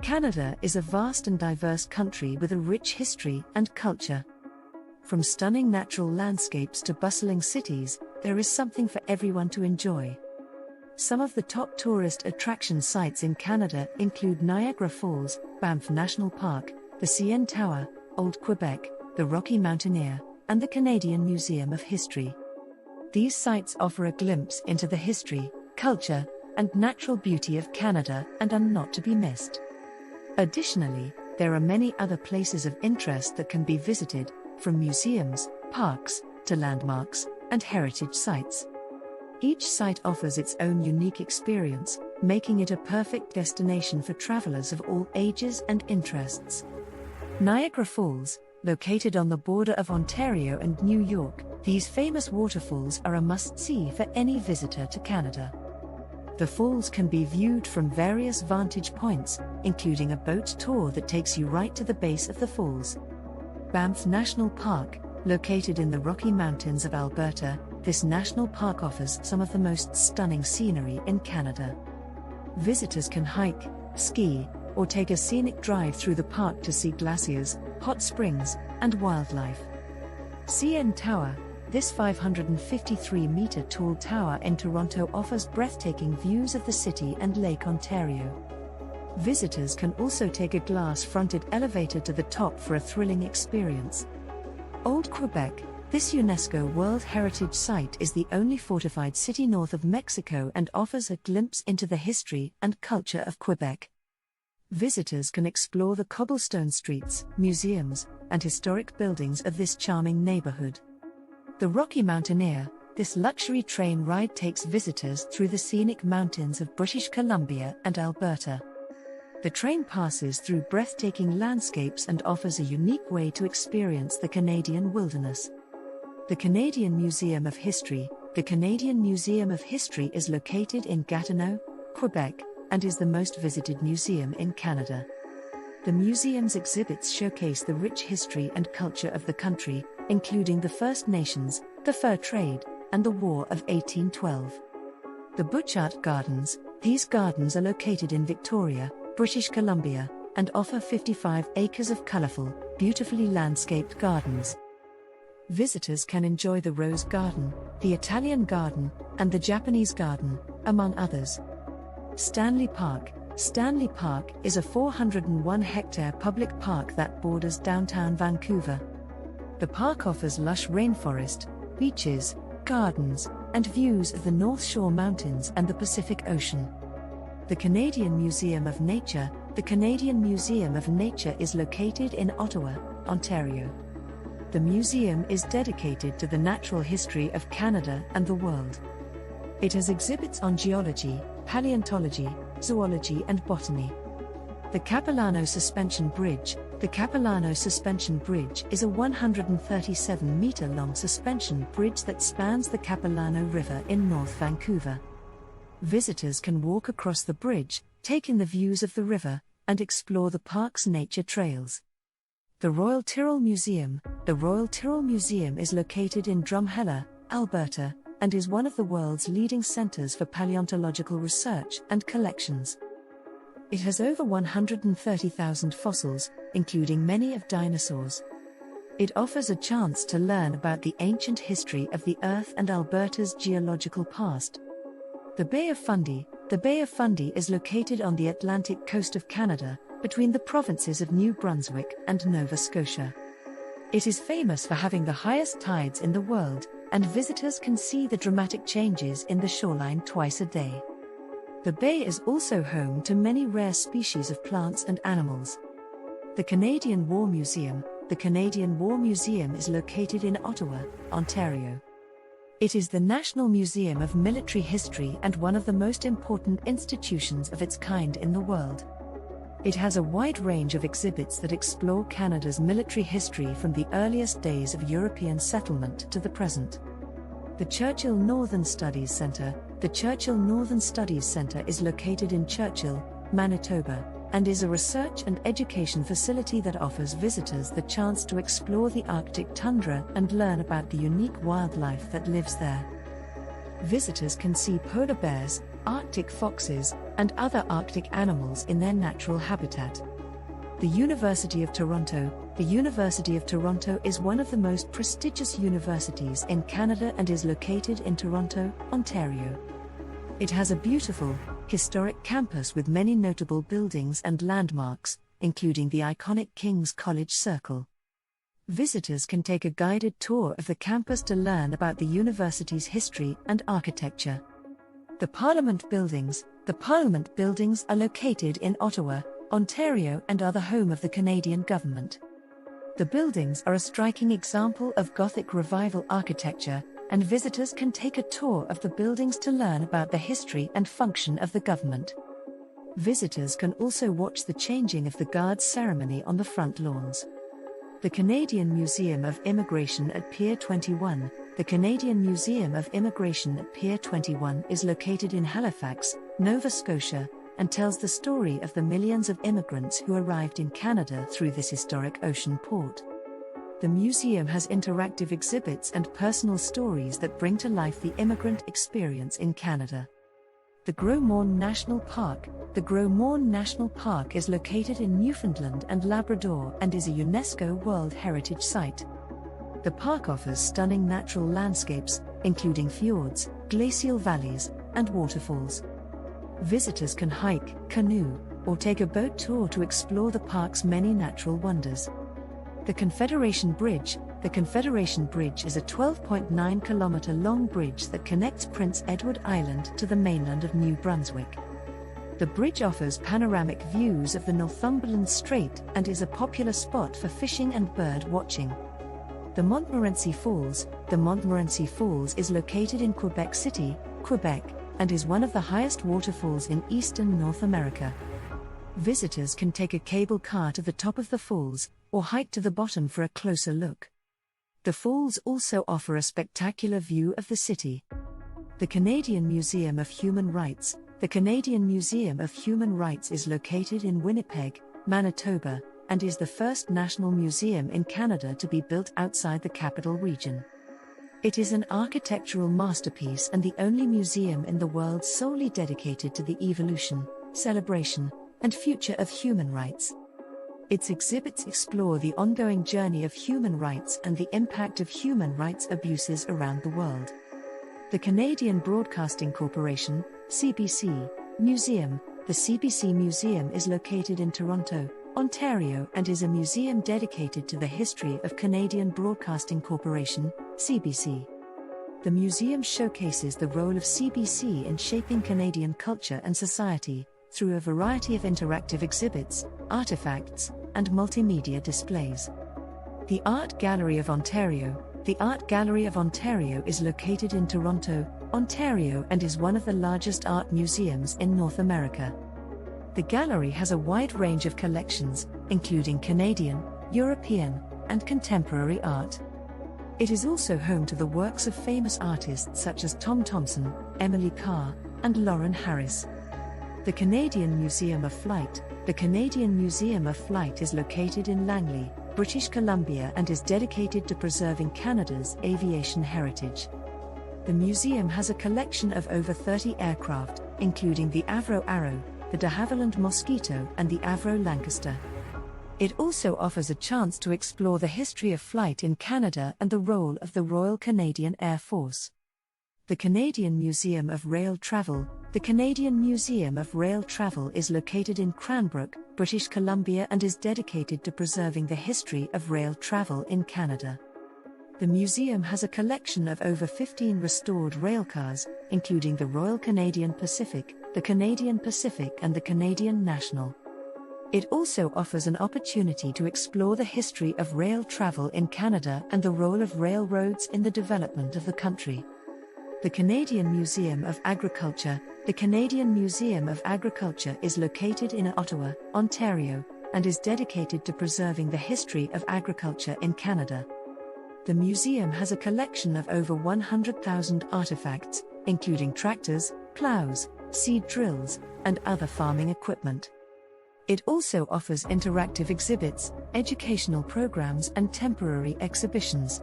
Canada is a vast and diverse country with a rich history and culture. From stunning natural landscapes to bustling cities, there is something for everyone to enjoy. Some of the top tourist attraction sites in Canada include Niagara Falls, Banff National Park, the CN Tower, Old Quebec, the Rocky Mountaineer, and the Canadian Museum of History. These sites offer a glimpse into the history, culture, and natural beauty of Canada and are not to be missed. Additionally, there are many other places of interest that can be visited, from museums, parks, to landmarks, and heritage sites. Each site offers its own unique experience, making it a perfect destination for travelers of all ages and interests. Niagara Falls, located on the border of Ontario and New York, these famous waterfalls are a must-see for any visitor to Canada. The falls can be viewed from various vantage points, including a boat tour that takes you right to the base of the falls. Banff National Park, located in the Rocky Mountains of Alberta, this national park offers some of the most stunning scenery in Canada. Visitors can hike, ski, or take a scenic drive through the park to see glaciers, hot springs, and wildlife. CN Tower, this 553-meter tall tower in Toronto offers breathtaking views of the city and Lake Ontario. Visitors can also take a glass-fronted elevator to the top for a thrilling experience. Old Quebec, this UNESCO World Heritage Site is the only fortified city north of Mexico and offers a glimpse into the history and culture of Quebec. Visitors can explore the cobblestone streets, museums, and historic buildings of this charming neighborhood. The Rocky Mountaineer, this luxury train ride takes visitors through the scenic mountains of British Columbia and Alberta. The train passes through breathtaking landscapes and offers a unique way to experience the Canadian wilderness. The Canadian Museum of History. The Canadian Museum of History is located in Gatineau, Quebec, and is the most visited museum in Canada. The museum's exhibits showcase the rich history and culture of the country, including the First Nations, the fur trade, and the War of 1812. The Butchart Gardens. These gardens are located in Victoria, British Columbia, and offer 55 acres of colorful, beautifully landscaped gardens. Visitors can enjoy the Rose Garden, the Italian Garden, and the Japanese Garden, among others. Stanley Park. Stanley Park is a 401-hectare public park that borders downtown Vancouver. The park offers lush rainforest, beaches, gardens, and views of the North Shore Mountains and the Pacific Ocean. The Canadian Museum of Nature. The Canadian Museum of Nature is located in Ottawa, Ontario. The museum is dedicated to the natural history of Canada and the world. It has exhibits on geology, paleontology, zoology and botany. The Capilano Suspension Bridge. The Capilano Suspension Bridge is a 137-meter-long suspension bridge that spans the Capilano River in North Vancouver. Visitors can walk across the bridge, take in the views of the river, and explore the park's nature trails. The Royal Tyrrell Museum. The Royal Tyrrell Museum is located in Drumheller, Alberta, and is one of the world's leading centers for paleontological research and collections. It has over 130,000 fossils, including many of dinosaurs. It offers a chance to learn about the ancient history of the Earth and Alberta's geological past. The Bay of Fundy. The Bay of Fundy is located on the Atlantic coast of Canada, between the provinces of New Brunswick and Nova Scotia. It is famous for having the highest tides in the world, and visitors can see the dramatic changes in the shoreline twice a day. The bay is also home to many rare species of plants and animals. The Canadian War Museum. The Canadian War Museum is located in Ottawa, Ontario. It is the National Museum of Military History and one of the most important institutions of its kind in the world. It has a wide range of exhibits that explore Canada's military history from the earliest days of European settlement to the present. The Churchill Northern Studies Centre. The Churchill Northern Studies Centre is located in Churchill, Manitoba, and is a research and education facility that offers visitors the chance to explore the Arctic tundra and learn about the unique wildlife that lives there. Visitors can see polar bears, Arctic foxes, and other Arctic animals in their natural habitat. The University of Toronto. The University of Toronto is one of the most prestigious universities in Canada and is located in Toronto, Ontario. It has a beautiful, historic campus with many notable buildings and landmarks, including the iconic King's College Circle. Visitors can take a guided tour of the campus to learn about the university's history and architecture. The Parliament Buildings. The Parliament Buildings are located in Ottawa, Ontario, and are the home of the Canadian government. The buildings are a striking example of Gothic Revival architecture, and visitors can take a tour of the buildings to learn about the history and function of the government. Visitors can also watch the changing of the guards ceremony on the front lawns. The Canadian Museum of Immigration at Pier 21. The Canadian Museum of Immigration at Pier 21 is located in Halifax, Nova Scotia, and tells the story of the millions of immigrants who arrived in Canada through this historic ocean port. The museum has interactive exhibits and personal stories that bring to life the immigrant experience in Canada. The Gros Morne National Park. The Gros Morne National Park is located in Newfoundland and Labrador and is a UNESCO World Heritage Site. The park offers stunning natural landscapes, including fjords, glacial valleys, and waterfalls. Visitors can hike, canoe, or take a boat tour to explore the park's many natural wonders. The Confederation Bridge. The Confederation Bridge is a 12.9-kilometer long bridge that connects Prince Edward Island to the mainland of New Brunswick. The bridge offers panoramic views of the Northumberland Strait and is a popular spot for fishing and bird watching. The Montmorency Falls. The Montmorency Falls is located in Quebec City, Quebec, and is one of the highest waterfalls in eastern North America. Visitors can take a cable car to the top of the falls, or hike to the bottom for a closer look. The falls also offer a spectacular view of the city. The Canadian Museum of Human Rights. The Canadian Museum of Human Rights is located in Winnipeg, Manitoba, and is the first national museum in Canada to be built outside the capital region. It is an architectural masterpiece and the only museum in the world solely dedicated to the evolution, celebration, and future of human rights. Its exhibits explore the ongoing journey of human rights and the impact of human rights abuses around the world. The Canadian Broadcasting Corporation, CBC, Museum. The CBC Museum is located in Toronto, Ontario, and is a museum dedicated to the history of Canadian Broadcasting Corporation, CBC. The museum showcases the role of CBC in shaping Canadian culture and society, through a variety of interactive exhibits, artifacts, and multimedia displays. The Art Gallery of Ontario. The Art Gallery of Ontario is located in Toronto, Ontario, and is one of the largest art museums in North America. The gallery has a wide range of collections, including Canadian, European, and contemporary art. It is also home to the works of famous artists such as Tom Thomson, Emily Carr, and Lauren Harris. The Canadian Museum of Flight. The Canadian Museum of Flight is located in Langley, British Columbia, and is dedicated to preserving Canada's aviation heritage. The museum has a collection of over 30 aircraft, including the Avro Arrow, the de Havilland Mosquito, and the Avro Lancaster. It also offers a chance to explore the history of flight in Canada and the role of the Royal Canadian Air Force. The Canadian Museum of Rail Travel. The Canadian Museum of Rail Travel is located in Cranbrook, British Columbia, and is dedicated to preserving the history of rail travel in Canada. The museum has a collection of over 15 restored railcars, including the Royal Canadian Pacific, the Canadian Pacific, and the Canadian National. It also offers an opportunity to explore the history of rail travel in Canada and the role of railroads in the development of the country. The Canadian Museum of Agriculture. The Canadian Museum of Agriculture is located in Ottawa, Ontario, and is dedicated to preserving the history of agriculture in Canada. The museum has a collection of over 100,000 artifacts, including tractors, plows, seed drills, and other farming equipment. It also offers interactive exhibits, educational programs, and temporary exhibitions.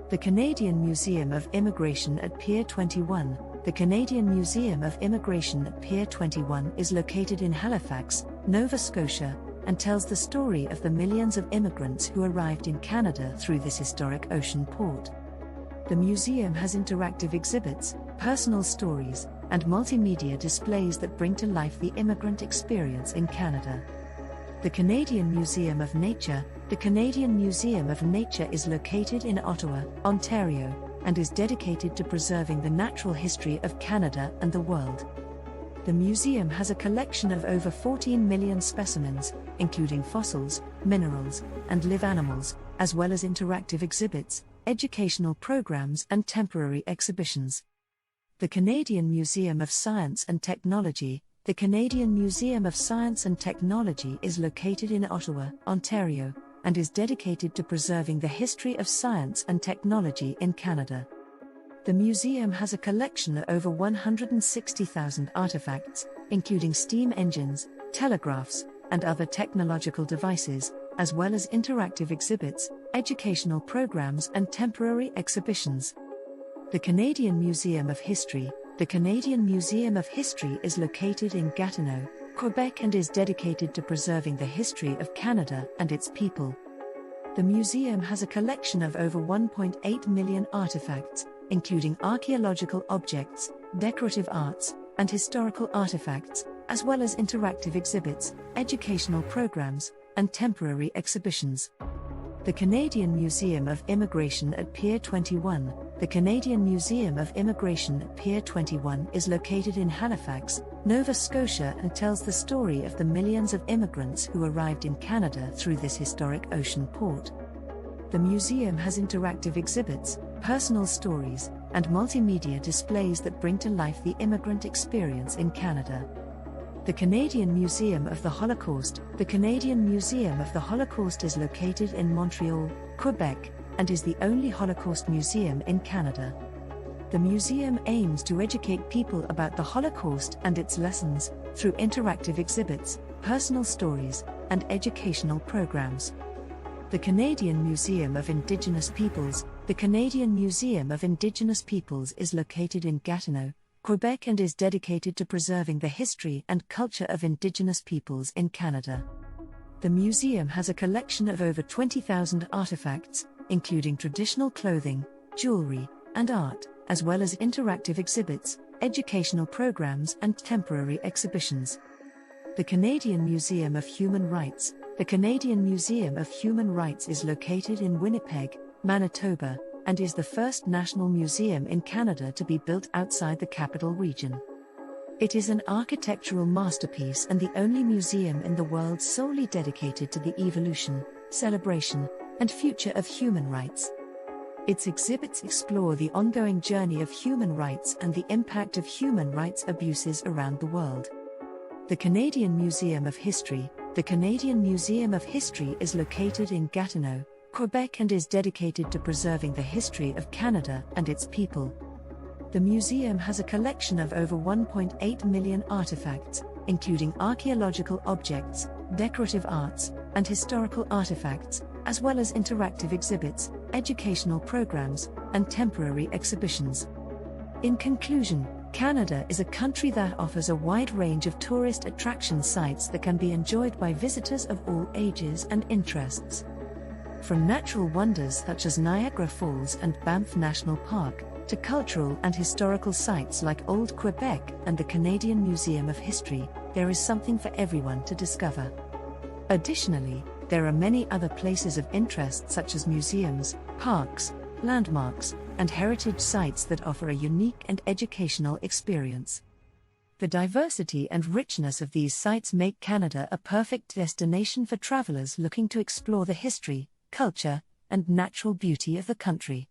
The Canadian Museum of Immigration at Pier 21. The Canadian Museum of Immigration at Pier 21 is located in Halifax, Nova Scotia, and tells the story of the millions of immigrants who arrived in Canada through this historic ocean port. The museum has interactive exhibits, personal stories, and multimedia displays that bring to life the immigrant experience in Canada. The Canadian Museum of Nature. The Canadian Museum of Nature is located in Ottawa, Ontario, and is dedicated to preserving the natural history of Canada and the world. The museum has a collection of over 14 million specimens, including fossils, minerals, and live animals, as well as interactive exhibits, educational programs, and temporary exhibitions. The Canadian Museum of Science and Technology. The Canadian Museum of Science and Technology is located in Ottawa, Ontario, and is dedicated to preserving the history of science and technology in Canada. The museum has a collection of over 160,000 artifacts, including steam engines, telegraphs, and other technological devices, as well as interactive exhibits, educational programs, and temporary exhibitions. The Canadian Museum of History. The Canadian Museum of History is located in Gatineau, Quebec, and is dedicated to preserving the history of Canada and its people. The museum has a collection of over 1.8 million artifacts, including archaeological objects, decorative arts, and historical artifacts, as well as interactive exhibits, educational programs, and temporary exhibitions. The Canadian Museum of Immigration at Pier 21. The Canadian Museum of Immigration at Pier 21 is located in Halifax, Nova Scotia, and tells the story of the millions of immigrants who arrived in Canada through this historic ocean port. The museum has interactive exhibits, personal stories, and multimedia displays that bring to life the immigrant experience in Canada. The Canadian Museum of the Holocaust. The Canadian Museum of the Holocaust is located in Montreal, Quebec, and is the only Holocaust museum in Canada. The museum aims to educate people about the Holocaust and its lessons, through interactive exhibits, personal stories, and educational programs. The Canadian Museum of Indigenous Peoples. The Canadian Museum of Indigenous Peoples is located in Gatineau, Quebec, and is dedicated to preserving the history and culture of Indigenous peoples in Canada. The museum has a collection of over 20,000 artifacts, including traditional clothing, jewelry, and art, as well as interactive exhibits, educational programs, and temporary exhibitions. The Canadian Museum of Human Rights. The Canadian Museum of Human Rights is located in Winnipeg, Manitoba, and is the first national museum in Canada to be built outside the capital region. It is an architectural masterpiece and the only museum in the world solely dedicated to the evolution, celebration, and future of human rights. Its exhibits explore the ongoing journey of human rights and the impact of human rights abuses around the world. The Canadian Museum of History. The Canadian Museum of History is located in Gatineau, Quebec, and is dedicated to preserving the history of Canada and its people. The museum has a collection of over 1.8 million artifacts, including archaeological objects, decorative arts, and historical artifacts, as well as interactive exhibits, educational programs, and temporary exhibitions. In conclusion, Canada is a country that offers a wide range of tourist attraction sites that can be enjoyed by visitors of all ages and interests. From natural wonders such as Niagara Falls and Banff National Park, to cultural and historical sites like Old Quebec and the Canadian Museum of History, there is something for everyone to discover. Additionally, there are many other places of interest such as museums, parks, landmarks, and heritage sites that offer a unique and educational experience. The diversity and richness of these sites make Canada a perfect destination for travelers looking to explore the history, culture, and natural beauty of the country.